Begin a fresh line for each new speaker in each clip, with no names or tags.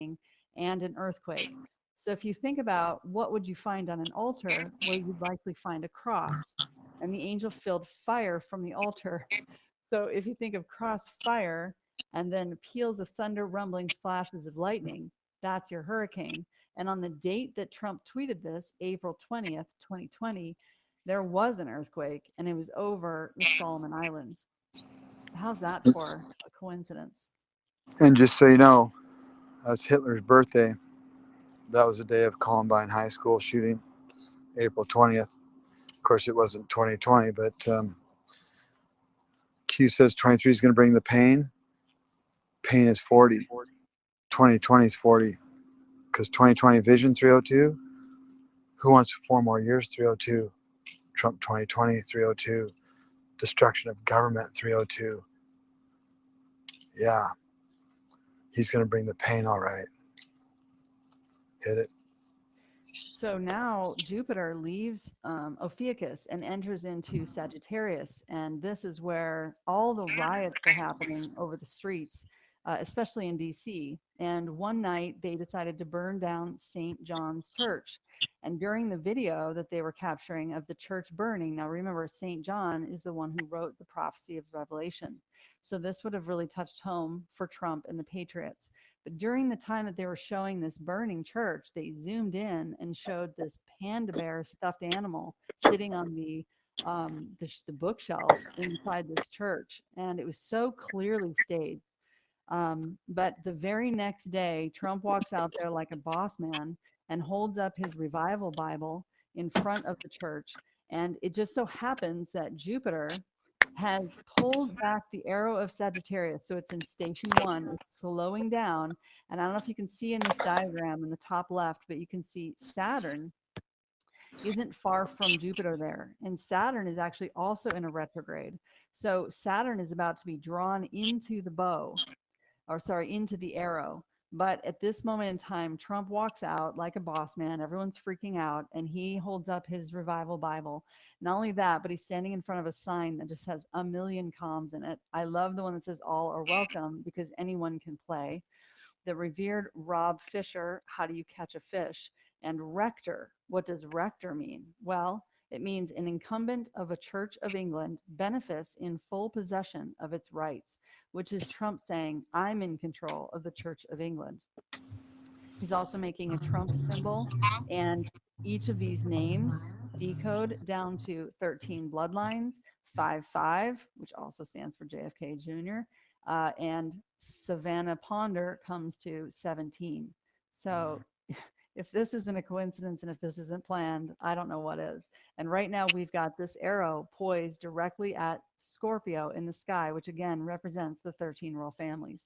and an earthquake. So if you think about what would you find on an altar, well, you'd likely find a cross, and the angel filled fire from the altar. So if you think of cross fire and then peals of thunder, rumblings, flashes of lightning, that's your hurricane. And on the date that Trump tweeted this, April 20th, 2020, there was an earthquake and it was over the Solomon Islands. So how's that for a coincidence?
And just so you know, that's Hitler's birthday. That was the day of Columbine High School shooting, April 20th. Of course, it wasn't 2020, but Q says 23 is going to bring the pain. Pain is 40. 2020 is 40. Because 2020 Vision 302. Who wants 4 more years? 302. Trump 2020 302. Destruction of government 302. Yeah, he's going to bring the pain, all right. Hit it.
So now Jupiter leaves Ophiuchus and enters into Sagittarius. And this is where all the riots are happening over the streets, especially in DC. And one night they decided to burn down St. John's Church. And during the video that they were capturing of the church burning, now remember, St. John is the one who wrote the prophecy of Revelation. So this would have really touched home for Trump and the Patriots. But during the time that they were showing this burning church, they zoomed in and showed this panda bear stuffed animal sitting on the bookshelf inside this church, and it was so clearly staged. But the very next day, Trump walks out there like a boss man and holds up his revival Bible in front of the church. And it just so happens that Jupiter has pulled back the arrow of Sagittarius. So it's in station one, it's slowing down. And I don't know if you can see in this diagram in the top left, but you can see Saturn isn't far from Jupiter there. And Saturn is actually also in a retrograde. So Saturn is about to be drawn into the bow, or sorry, into the arrow. But at this moment in time, Trump walks out like a boss man. Everyone's freaking out, and he holds up his revival Bible. Not only that, but he's standing in front of a sign that just has a million comms in it. I love the one that says all are welcome because anyone can play. The revered Rob Fisher, How Do You Catch a Fish? And rector, what does rector mean? Well, it means an incumbent of a Church of England benefice in full possession of its rights, which is Trump saying, I'm in control of the Church of England. He's also making a Trump symbol, and each of these names decode down to 13 bloodlines, 5-5, which also stands for JFK Jr., and Savannah Ponder comes to 17. So if this isn't a coincidence and if this isn't planned, I don't know what is. And right now we've got this arrow poised directly at Scorpio in the sky, which again represents the 13 royal families.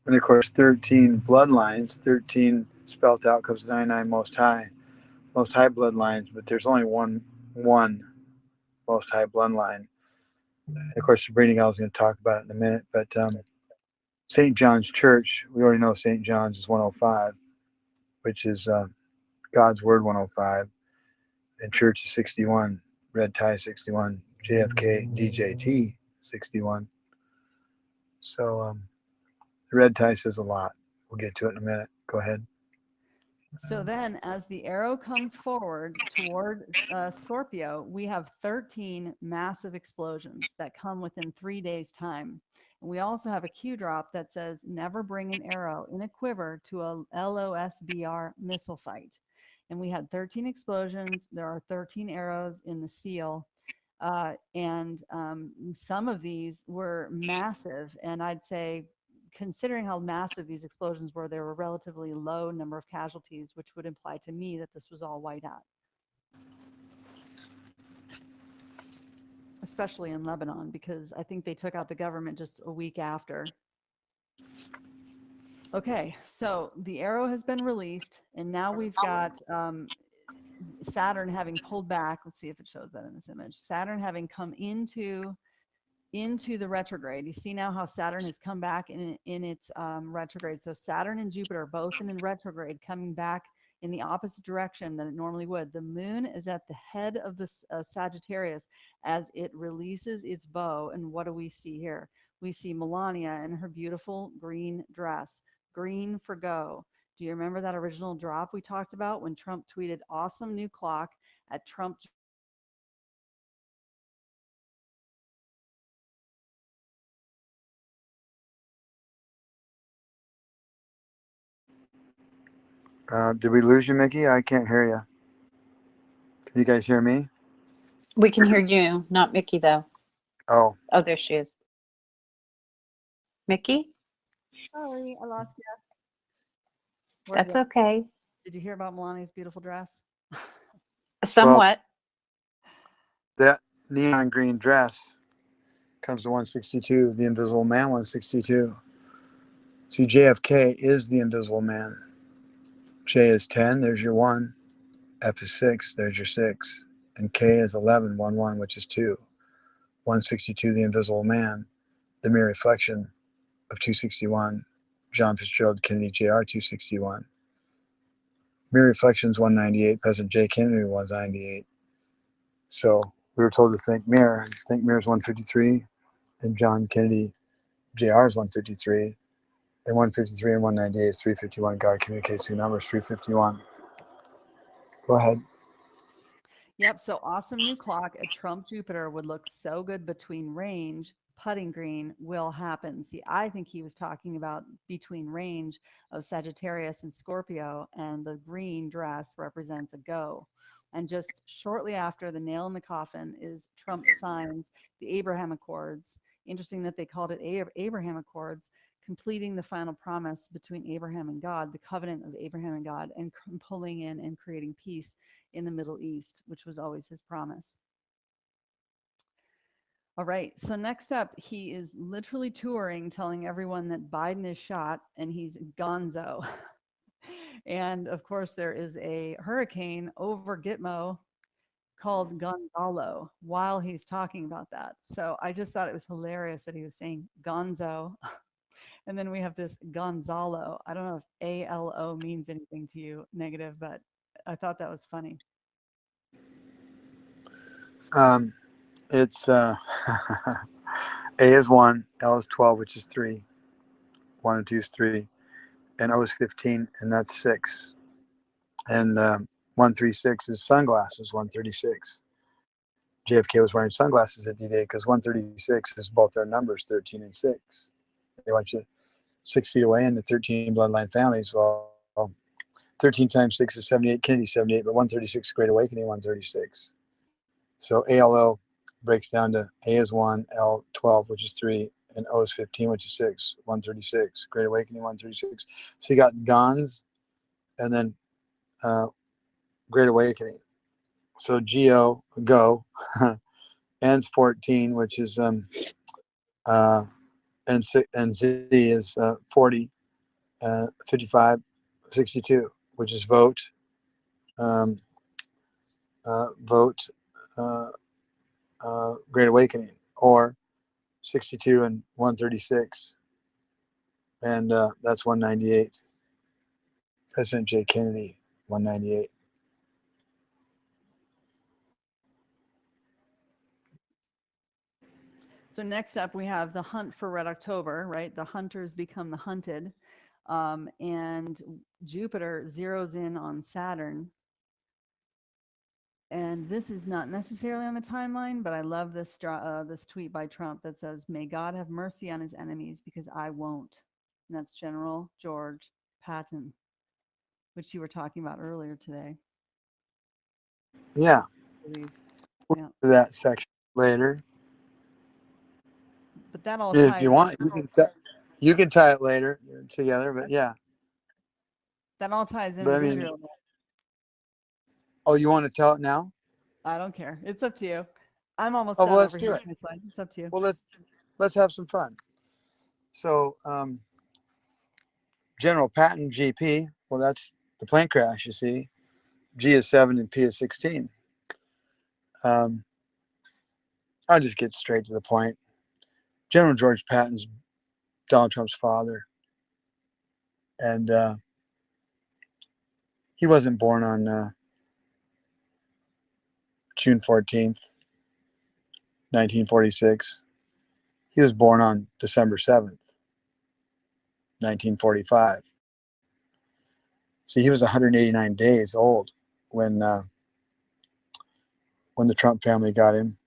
And of course, 13 bloodlines, 13 spelt out comes 99 most high bloodlines, but there's only one most high bloodline. And of course, Sabrina Gall's going to talk about it in a minute, but St. John's Church, we already know St. John's is 105, which is God's Word 105, and Church is 61, Red Tie 61, JFK DJT 61. So the red tie says a lot. We'll get to it in a minute. Go ahead.
So then, as the arrow comes forward toward Scorpio, we have 13 massive explosions that come within 3 days' time. And we also have a cue drop that says, never bring an arrow in a quiver to a LOSBR missile fight. And we had 13 explosions. There are 13 arrows in the seal. And some of these were massive. And I'd say considering how massive these explosions were, there were a relatively low number of casualties, which would imply to me that this was all white hat, especially in Lebanon, because I think they took out the government just a week after. Okay, so the arrow has been released, and now we've got Saturn having pulled back. Let's see if it shows that in this image. Saturn having come into the retrograde. You see now how Saturn has come back in its retrograde. So Saturn and Jupiter are both in retrograde, coming back in the opposite direction than it normally would. The moon is at the head of the Sagittarius as it releases its bow. And what do we see here? We see Melania in her beautiful green dress, green for go. Do you remember that original drop we talked about when Trump tweeted awesome new clock at Trump?
Did we lose you, Mickey? I can't hear you. Can you guys hear me?
We can hear you, not Mickey, though.
Oh,
Oh, there she is. Mickey?
Sorry, I lost you.
That's okay.
Did you hear about Melania's beautiful dress?
Somewhat.
that neon green dress comes to 162. The Invisible Man 162. See, JFK is the Invisible Man. J is 10. There's your 1. F is 6. There's your 6. And K is 11. 1 1, which is 2. 162. The Invisible Man. The mere reflection of 261. John Fitzgerald Kennedy Jr. 261. Mere reflections 198. President J. Kennedy 198. So we were told to think mirror. Think mirror is 153, and John Kennedy Jr. is 153, and 153 and 198 is 351. God communicates two numbers, 351. Go ahead.
Yep. So awesome new clock at Trump Jupiter would look so good between range. Putting green will happen. See, I think he was talking about between range of Sagittarius and Scorpio, and the green dress represents a go. And just shortly after the nail in the coffin is Trump signs the Abraham Accords. Interesting that they called it Abraham Accords, completing the final promise between Abraham and God, the covenant of Abraham and God, and pulling in and creating peace in the Middle East, which was always his promise. All right. So next up, he is literally touring, telling everyone that Biden is shot and he's gonzo. And of course, there is a hurricane over Gitmo called Gonzalo while he's talking about that. So I just thought it was hilarious that he was saying gonzo. And then we have this Gonzalo. I don't know if ALO means anything to you negative, but I thought that was funny.
It's A is 1, L is 12, which is 3. 1 and 2 is 3, and O is 15, and that's 6. And 136 is sunglasses, 136. JFK was wearing sunglasses at D-Day because 136 is both their numbers, 13 and 6. They want you 6 feet away in the 13 bloodline families. Well, 13 times 6 is 78, Kennedy 78, but 136 Great Awakening 136. So ALO breaks down to A is 1, L 12, which is 3, and O is 15, which is 6, 136. Great Awakening 136. So you got GONS and then Great Awakening. So GO, go, N's 14, which is, and Z is 40, 55, 62, which is vote, vote, Great Awakening, or 62 and 136, and that's 198. President J. Kennedy, 198.
So next up, we have the hunt for Red October, right? The hunters become the hunted. And Jupiter zeroes in on Saturn. And this is not necessarily on the timeline, but I love this this tweet by Trump that says, "May God have mercy on his enemies because I won't." And that's General George Patton, which you were talking about earlier today.
Yeah.
I believe.
We'll
Yeah.
get to that section later.
But that all
If
ties.
you want, you can tie it later together, but yeah.
That all ties in
But
with
I mean,
Israel.
oh, you want to tell it now?
I don't care. It's up to you. I'm almost
Oh,
done
well, let's
over
do
here
it.
with my slides. It's up to you.
Well, let's have some fun. So, General Patton, GP. Well, that's the plane crash. You see, G is 7 and P is 16. I'll just get straight to the point. General George Patton's Donald Trump's father, and he wasn't born on June 14th, 1946. He was born on December 7th, 1945. See, he was 189 days old when the Trump family got him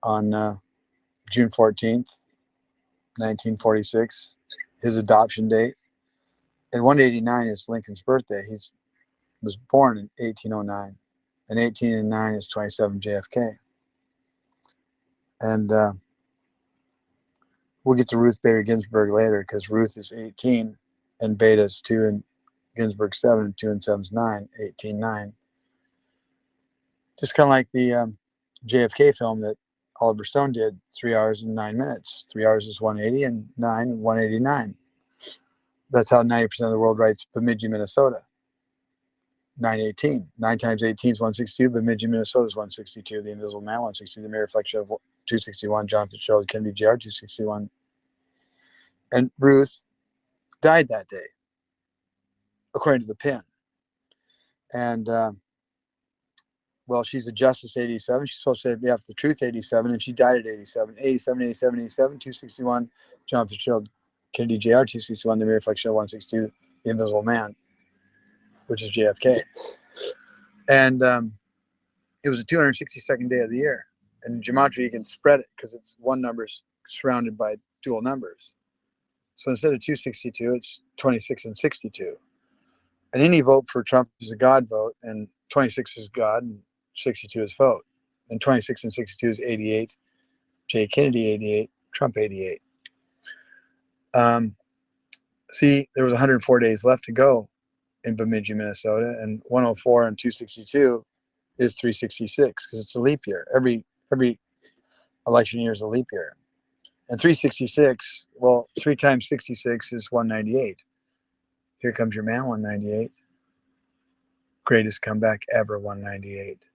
on June 14th, 1946, his adoption date. And 189 is Lincoln's birthday. He was born in 1809. And 1809 is 27 JFK. And we'll get to Ruth Bader Ginsburg later, because Ruth is 18 and Beta is 2 and Ginsburg 7, and 2 and 7 is 9, 18-9. Just kind of like the JFK film that Oliver Stone did, 3 hours and 9 minutes. 3 hours is 180 and 9, 189. That's how 90% of the world writes Bemidji, Minnesota. 918. 9 times 18 is 162. Bemidji, Minnesota is 162. The Invisible Man, 162. The Mirror Reflection of 261. John Fitzgerald Kennedy Jr., 261. And Ruth died that day, according to the pin. And, well, she's a Justice 87. She's supposed to be after the Truth 87, and she died at 87. 87, 87, 87, 261. John Fitzgerald Kennedy Jr., 261. The Mirror Reflection of 162. The Invisible Man, which is JFK. And it was the 262nd day of the year. And in gematria, you can spread it because it's one number surrounded by dual numbers. So instead of 262, it's 26 and 62. And any vote for Trump is a God vote, and 26 is God, and 62 is vote. And 26 and 62 is 88. J. Kennedy 88, Trump 88. See, there was 104 days left to go in Bemidji, Minnesota, and 104 and 262 is 366 because it's a leap year. Every election year is a leap year. And 366, well, 3 times 66 is 198. Here comes your man, 198. Greatest comeback ever, 198.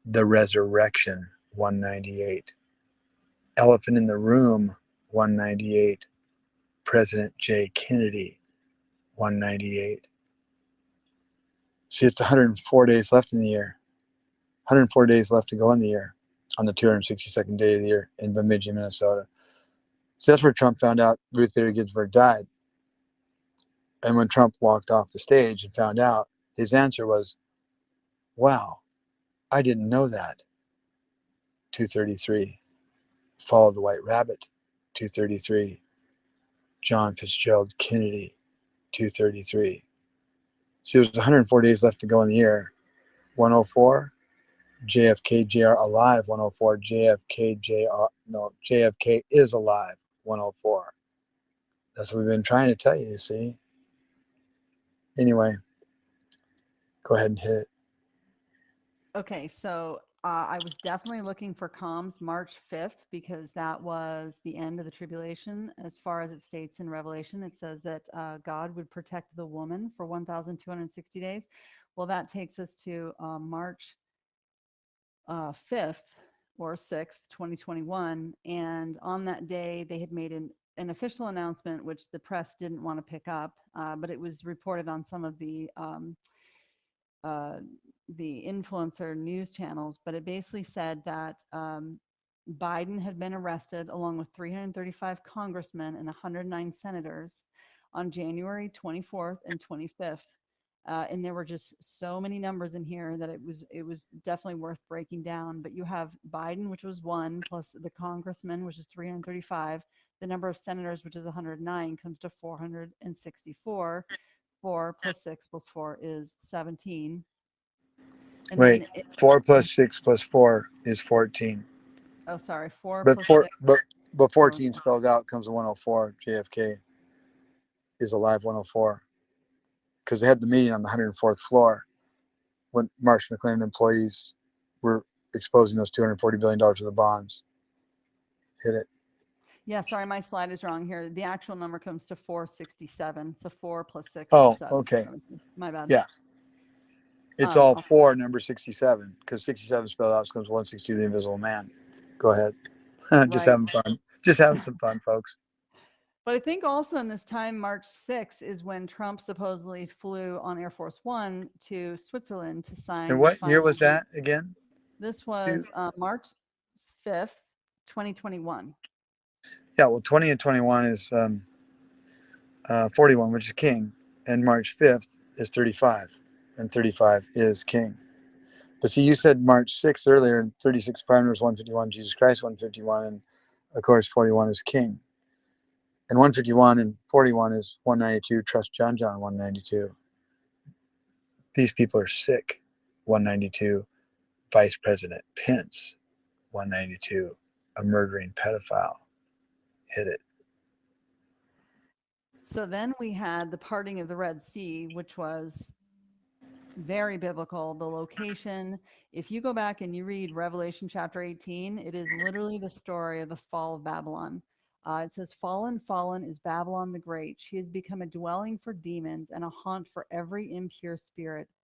The Resurrection, 198. Elephant in the Room, 198. President J. Kennedy, 198. See, it's 104 days left in the year. 104 days left to go in the year on the 262nd day of the year in Bemidji, Minnesota. So that's where Trump found out Ruth Bader Ginsburg died. And when Trump walked off the stage and found out, his answer was, wow, I didn't know that. 233. Follow the White Rabbit. 233. John Fitzgerald Kennedy. 233. See, there's 104 days left to go in the year. 104. JFK Jr. alive. 104. JFK is alive. 104. That's what we've been trying to tell you, see? Anyway, go ahead and hit it.
Okay, so I was definitely looking for comms March 5th because that was the end of the tribulation. As far as it states in Revelation, it says that God would protect the woman for 1,260 days. Well, that takes us to March 5th or 6th, 2021. And on that day, they had made an official announcement, which the press didn't want to pick up, but it was reported on some of the influencer news channels. But it basically said that Biden had been arrested along with 335 congressmen and 109 senators on January 24th and 25th. And there were just so many numbers in here that it was definitely worth breaking down. But you have Biden, which was 1, plus the congressmen, which is 335. The number of senators, which is 109, comes to 464. 4 plus 6 plus 4 is 17. And
Wait,
then
4 plus 6 plus 4 is 14.
Oh, sorry, 4
But
plus 6.
but 14 spelled out comes to 104. JFK is alive, 104. Because they had the meeting on the 104th floor when Marsh McLennan employees were exposing those $240 billion of the bonds. Hit it.
Yeah, sorry, my slide is wrong here. The actual number comes to 467. So 4 plus 6
Oh,
is 7.
okay.
My bad.
Yeah. It's all 4, number 67, because 67 spelled out comes 162, the Invisible Man. Go ahead. Just
Right.
having fun. Just having some fun, folks.
But I think also in this time, March 6th is when Trump supposedly flew on Air Force One to Switzerland to sign.
And what year was that again?
This was March 5th, 2021.
Yeah, well, 20 and 21 is 41, which is king. and March 5th is 35, and 35 is king. But see, you said March 6th earlier, and 36 prime number is 151, Jesus Christ 151, and of course 41 is king. And 151 and 41 is 192, trust John 192. These people are sick. 192, Vice President Pence 192, a murdering pedophile. Hit it.
So then we had the parting of the Red Sea, which was very biblical. The location, if you go back and you read Revelation chapter 18, it is literally the story of the fall of Babylon. It says, fallen, fallen is Babylon the Great. She has become a dwelling for demons and a haunt for every impure spirit.